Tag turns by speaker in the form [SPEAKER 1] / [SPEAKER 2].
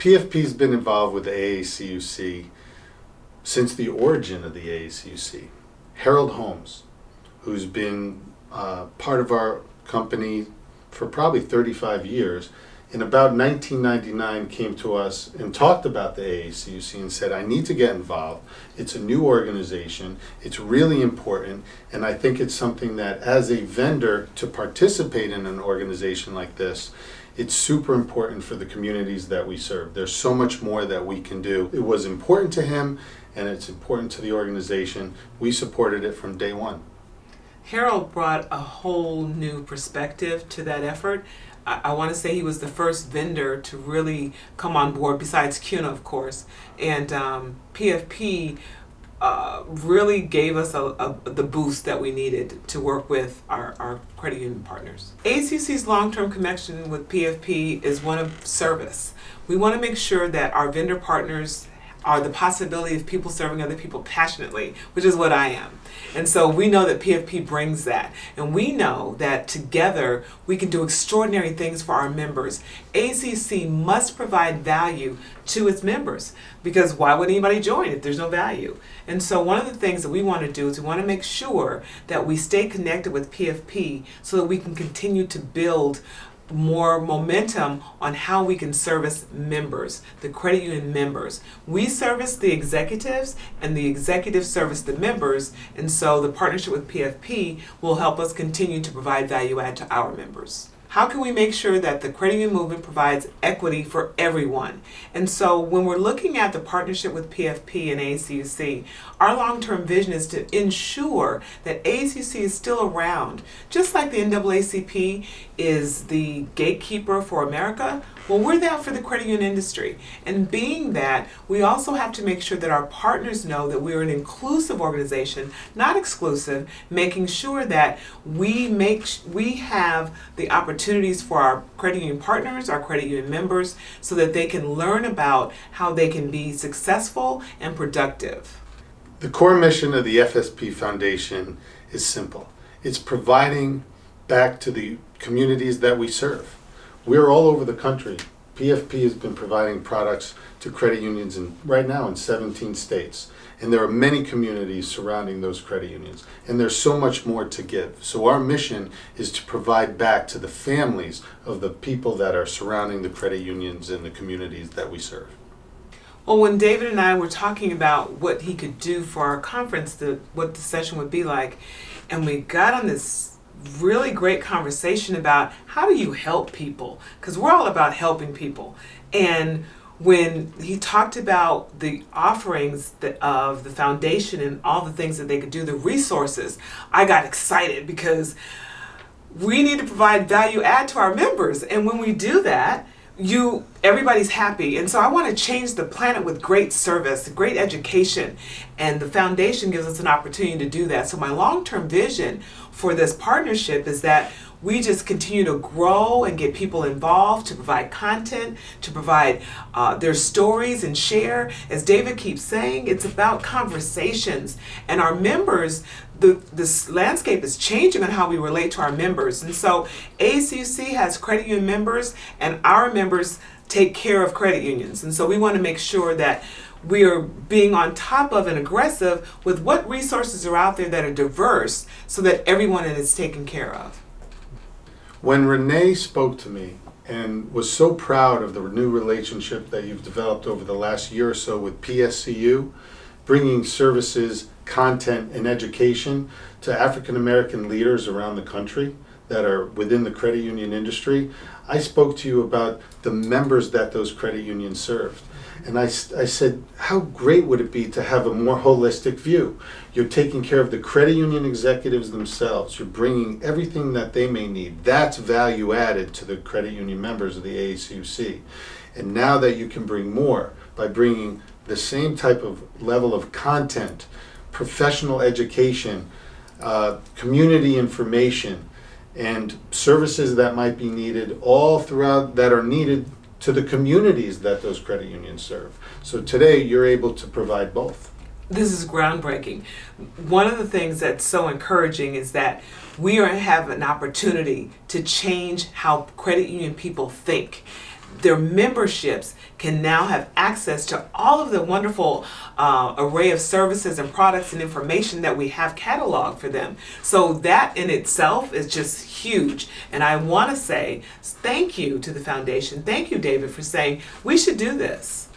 [SPEAKER 1] PFP's been involved with the AACUC since the origin of the AACUC. Harold Holmes, who's been part of our company for probably 35 years, in about 1999 came to us and talked about the AACUC and said, I need to get involved. It's a new organization. It's really important. And I think it's something that as a vendor to participate in an organization like this, it's super important for the communities that we serve. There's so much more that we can do. It was important to him and it's important to the organization. We supported it from day one.
[SPEAKER 2] Harold brought a whole new perspective to that effort. I want to say he was the first vendor to really come on board, besides CUNA, of course. And PFP really gave us the boost that we needed to work with our credit union partners. AACUC's long-term connection with PFP is one of service. We want to make sure that our vendor partners are the possibility of people serving other people passionately, which is what I am. And so we know that PFP brings that. And we know that together we can do extraordinary things for our members. AACUC must provide value to its members, because why would anybody join if there's no value? And so one of the things that we want to do is we want to make sure that we stay connected with PFP so that we can continue to build more momentum on how we can service members, the credit union members. We service the executives and the executives service the members, and so the partnership with PFP will help us continue to provide value add to our members. How can we make sure that the credit union movement provides equity for everyone? And so when we're looking at the partnership with PFP and AACUC, our long-term vision is to ensure that AACUC is still around. Just like the NAACP is the gatekeeper for America, well, we're that for the credit union industry. And being that, we also have to make sure that our partners know that we're an inclusive organization, not exclusive, making sure that we have the opportunities for our credit union partners, our credit union members, so that they can learn about how they can be successful and productive.
[SPEAKER 1] The core mission of the FSP Foundation is simple. It's providing back to the communities that we serve. We're all over the country. PFP has been providing products to credit unions right now in 17 states. And there are many communities surrounding those credit unions. And there's so much more to give. So our mission is to provide back to the families of the people that are surrounding the credit unions and the communities that we serve.
[SPEAKER 2] Well, when David and I were talking about what he could do for our conference, what the session would be like, and we got on this really great conversation about how do you help people, because we're all about helping people. And when he talked about the offerings of the foundation and all the things that they could do, the resources, I got excited because we need to provide value add to our members. And when we do that, everybody's happy. And so I want to change the planet with great service, great education, and the foundation gives us an opportunity to do that. So my long-term vision for this partnership is that we just continue to grow and get people involved, to provide content, to provide their stories and share. As David keeps saying, it's about conversations. And our members, this landscape is changing on how we relate to our members. And so AACUC has credit union members, and our members take care of credit unions. And so we want to make sure that we are being on top of and aggressive with what resources are out there that are diverse so that everyone is taken care of.
[SPEAKER 1] When Renee spoke to me and was so proud of the new relationship that you've developed over the last year or so with PSCU, bringing services, content, and education to African American leaders around the country that are within the credit union industry, I spoke to you about the members that those credit unions served. And I said, how great would it be to have a more holistic view? You're taking care of the credit union executives themselves. You're bringing everything that they may need. That's value added to the credit union members of the AACUC. And now that you can bring more by bringing the same type of level of content, professional education, community information, and services that might be needed all throughout that are needed to the communities that those credit unions serve. So today you're able to provide both.
[SPEAKER 2] This is groundbreaking. One of the things that's so encouraging is that we have an opportunity to change how credit union people think. their memberships can now have access to all of the wonderful array of services and products and information that we have cataloged for them. So that in itself is just huge. And I want to say thank you to the foundation. Thank you, David, for saying we should do this.